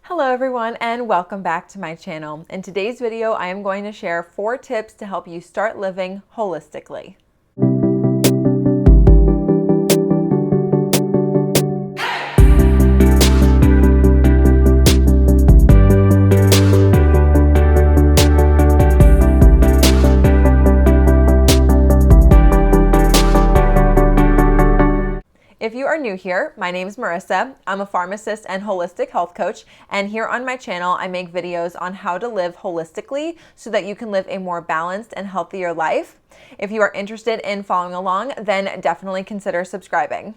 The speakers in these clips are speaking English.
Hello everyone and welcome back to my channel. In today's video, I am going to share 4 tips to help you start living holistically. If you are new here, my name is Marissa. I'm a pharmacist and holistic health coach, and here on my channel, I make videos on how to live holistically so that you can live a more balanced and healthier life. If you are interested in following along, then definitely consider subscribing.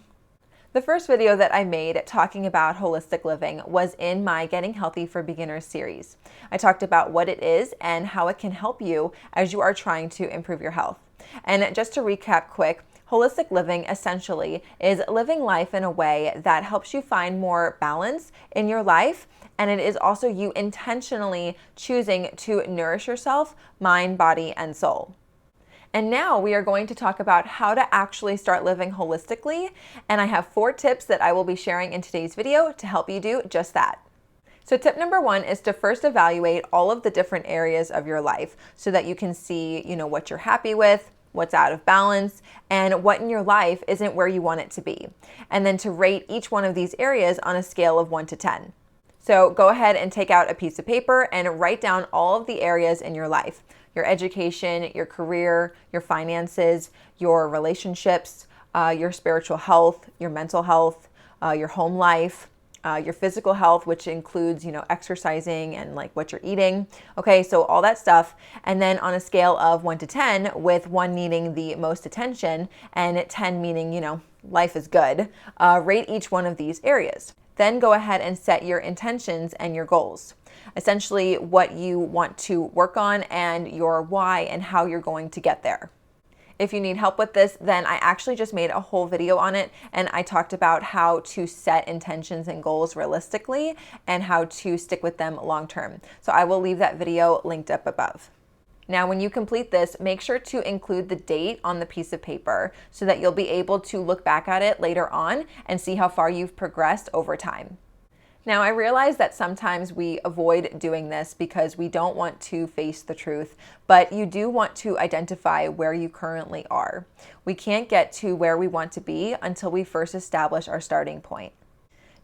The first video that I made talking about holistic living was in my Getting Healthy for Beginners series. I talked about what it is and how it can help you as you are trying to improve your health. And just to recap quick, holistic living essentially is living life in a way that helps you find more balance in your life, and it is also you intentionally choosing to nourish yourself, mind, body, and soul. And now we are going to talk about how to actually start living holistically, and I have 4 tips that I will be sharing in today's video to help you do just that. So tip number 1 is to first evaluate all of the different areas of your life so that you can see, what you're happy with, what's out of balance, and what in your life isn't where you want it to be. And then to rate each one of these areas on a scale of 1 to 10. So go ahead and take out a piece of paper and write down all of the areas in your life: your education, your career, your finances, your relationships, your spiritual health, your mental health, your home life, your physical health, which includes, exercising and like what you're eating. Okay, so all that stuff. And then on a scale of 1 to 10, with 1 needing the most attention and 10 meaning, life is good, rate each one of these areas. Then go ahead and set your intentions and your goals. Essentially what you want to work on and your why and how you're going to get there. If you need help with this, then I actually just made a whole video on it, and I talked about how to set intentions and goals realistically and how to stick with them long term. So I will leave that video linked up above. Now, when you complete this, make sure to include the date on the piece of paper so that you'll be able to look back at it later on and see how far you've progressed over time. Now, I realize that sometimes we avoid doing this because we don't want to face the truth, but you do want to identify where you currently are. We can't get to where we want to be until we first establish our starting point.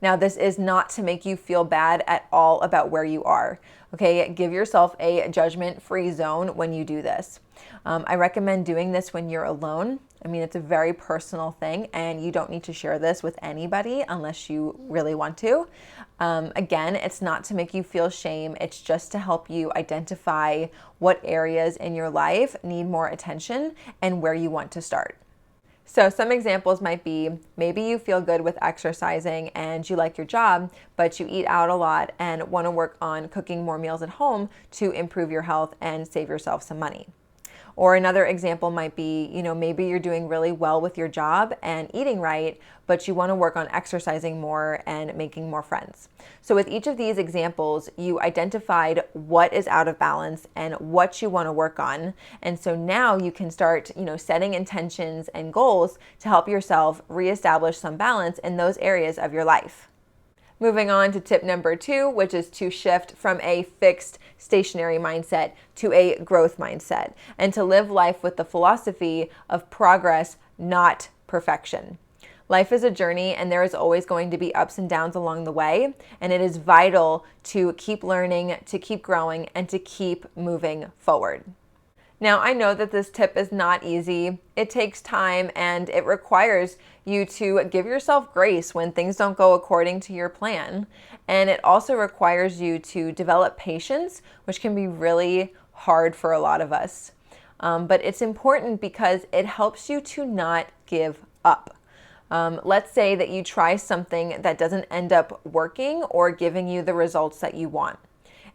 Now, this is not to make you feel bad at all about where you are. Okay, give yourself a judgment-free zone when you do this. I recommend doing this when you're alone. It's a very personal thing, and you don't need to share this with anybody unless you really want to. Again, it's not to make you feel shame. It's just to help you identify what areas in your life need more attention and where you want to start. So some examples might be, maybe you feel good with exercising and you like your job, but you eat out a lot and want to work on cooking more meals at home to improve your health and save yourself some money. Or another example might be, maybe you're doing really well with your job and eating right, but you want to work on exercising more and making more friends. So with each of these examples, you identified what is out of balance and what you want to work on. And so now you can start, setting intentions and goals to help yourself reestablish some balance in those areas of your life. Moving on to tip number 2, which is to shift from a fixed, stationary mindset to a growth mindset, and to live life with the philosophy of progress, not perfection. Life is a journey, and there is always going to be ups and downs along the way, and it is vital to keep learning, to keep growing, and to keep moving forward. Now, I know that this tip is not easy. It takes time, and it requires you to give yourself grace when things don't go according to your plan. And it also requires you to develop patience, which can be really hard for a lot of us. But it's important because it helps you to not give up. Let's say that you try something that doesn't end up working or giving you the results that you want.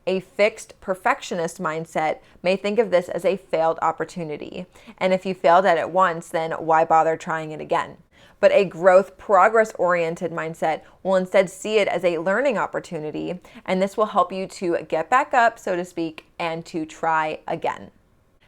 A fixed perfectionist mindset may think of this as a failed opportunity. And if you failed at it once, then why bother trying it again? But a growth, progress-oriented mindset will instead see it as a learning opportunity, and this will help you to get back up, so to speak, and to try again.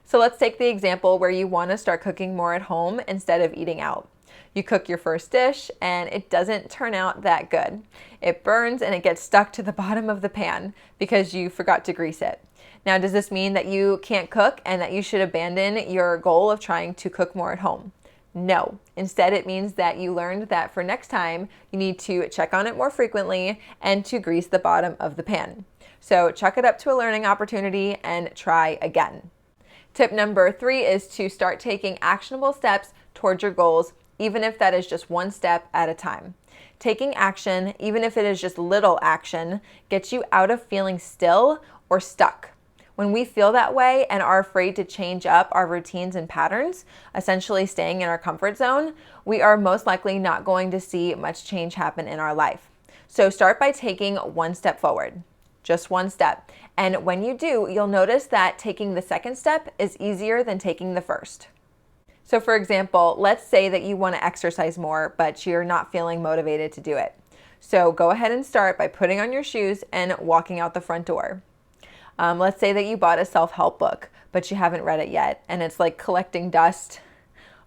So let's take the example where you want to start cooking more at home instead of eating out. You cook your first dish and it doesn't turn out that good. It burns and it gets stuck to the bottom of the pan because you forgot to grease it. Now, does this mean that you can't cook and that you should abandon your goal of trying to cook more at home? No. Instead, it means that you learned that for next time, you need to check on it more frequently and to grease the bottom of the pan. So chalk it up to a learning opportunity and try again. Tip number 3 is to start taking actionable steps towards your goals, even if that is just one step at a time. Taking action, even if it is just little action, gets you out of feeling still or stuck. When we feel that way and are afraid to change up our routines and patterns, essentially staying in our comfort zone, we are most likely not going to see much change happen in our life. So start by taking one step forward, just one step. And when you do, you'll notice that taking the second step is easier than taking the first. So for example, let's say that you want to exercise more, but you're not feeling motivated to do it. So go ahead and start by putting on your shoes and walking out the front door. Let's say that you bought a self-help book, but you haven't read it yet, and it's like collecting dust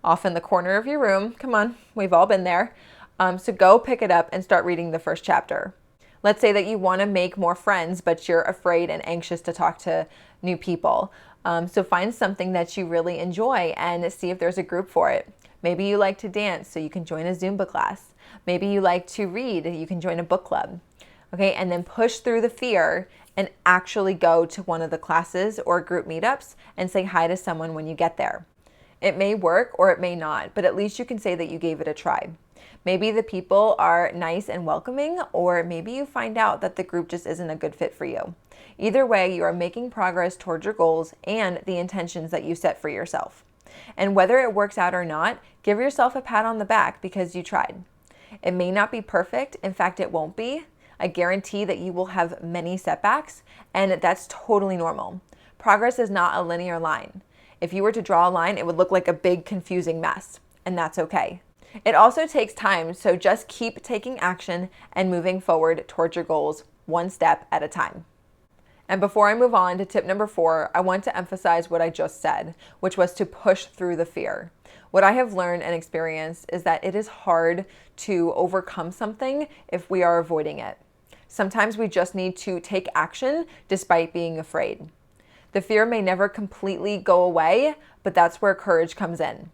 off in the corner of your room. Come on, we've all been there. So go pick it up and start reading the first chapter. Let's say that you want to make more friends, but you're afraid and anxious to talk to new people. So find something that you really enjoy and see if there's a group for it. Maybe you like to dance, so you can join a Zumba class. Maybe you like to read, you can join a book club. Okay, and then push through the fear and actually go to one of the classes or group meetups and say hi to someone when you get there. It may work or it may not, but at least you can say that you gave it a try. Maybe the people are nice and welcoming, or maybe you find out that the group just isn't a good fit for you. Either way, you are making progress towards your goals and the intentions that you set for yourself. And whether it works out or not, give yourself a pat on the back because you tried. It may not be perfect. In fact, it won't be. I guarantee that you will have many setbacks, and that's totally normal. Progress is not a linear line. If you were to draw a line, it would look like a big, confusing mess, and that's okay. It also takes time, so just keep taking action and moving forward towards your goals one step at a time. And before I move on to tip number 4, I want to emphasize what I just said, which was to push through the fear. What I have learned and experienced is that it is hard to overcome something if we are avoiding it. Sometimes we just need to take action despite being afraid. The fear may never completely go away, but that's where courage comes in.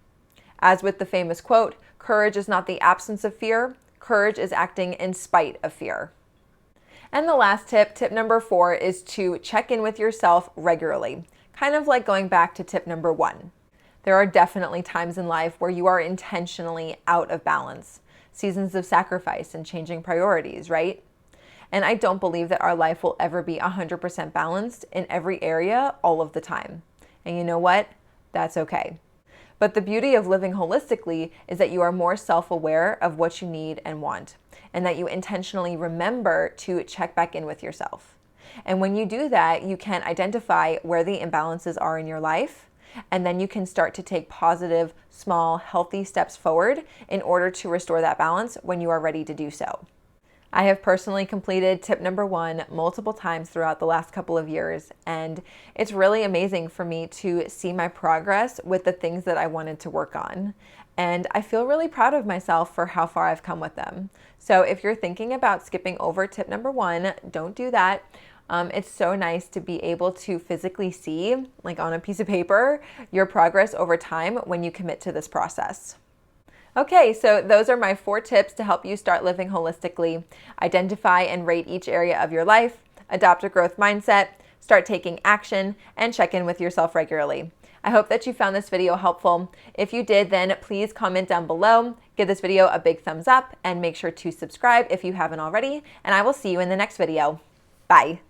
As with the famous quote, courage is not the absence of fear, courage is acting in spite of fear. And the last tip, tip number 4, is to check in with yourself regularly, kind of like going back to tip number 1. There are definitely times in life where you are intentionally out of balance, seasons of sacrifice and changing priorities, right? And I don't believe that our life will ever be 100% balanced in every area all of the time. And you know what? That's okay. But the beauty of living holistically is that you are more self-aware of what you need and want, and that you intentionally remember to check back in with yourself. And when you do that, you can identify where the imbalances are in your life, and then you can start to take positive, small, healthy steps forward in order to restore that balance when you are ready to do so. I have personally completed tip number 1 multiple times throughout the last couple of years, and it's really amazing for me to see my progress with the things that I wanted to work on. And I feel really proud of myself for how far I've come with them. So if you're thinking about skipping over tip number 1, don't do that. It's so nice to be able to physically see, like on a piece of paper, your progress over time when you commit to this process. Okay, so those are my 4 tips to help you start living holistically. Identify and rate each area of your life, adopt a growth mindset, start taking action, and check in with yourself regularly. I hope that you found this video helpful. If you did, then please comment down below, give this video a big thumbs up, and make sure to subscribe if you haven't already, and I will see you in the next video. Bye.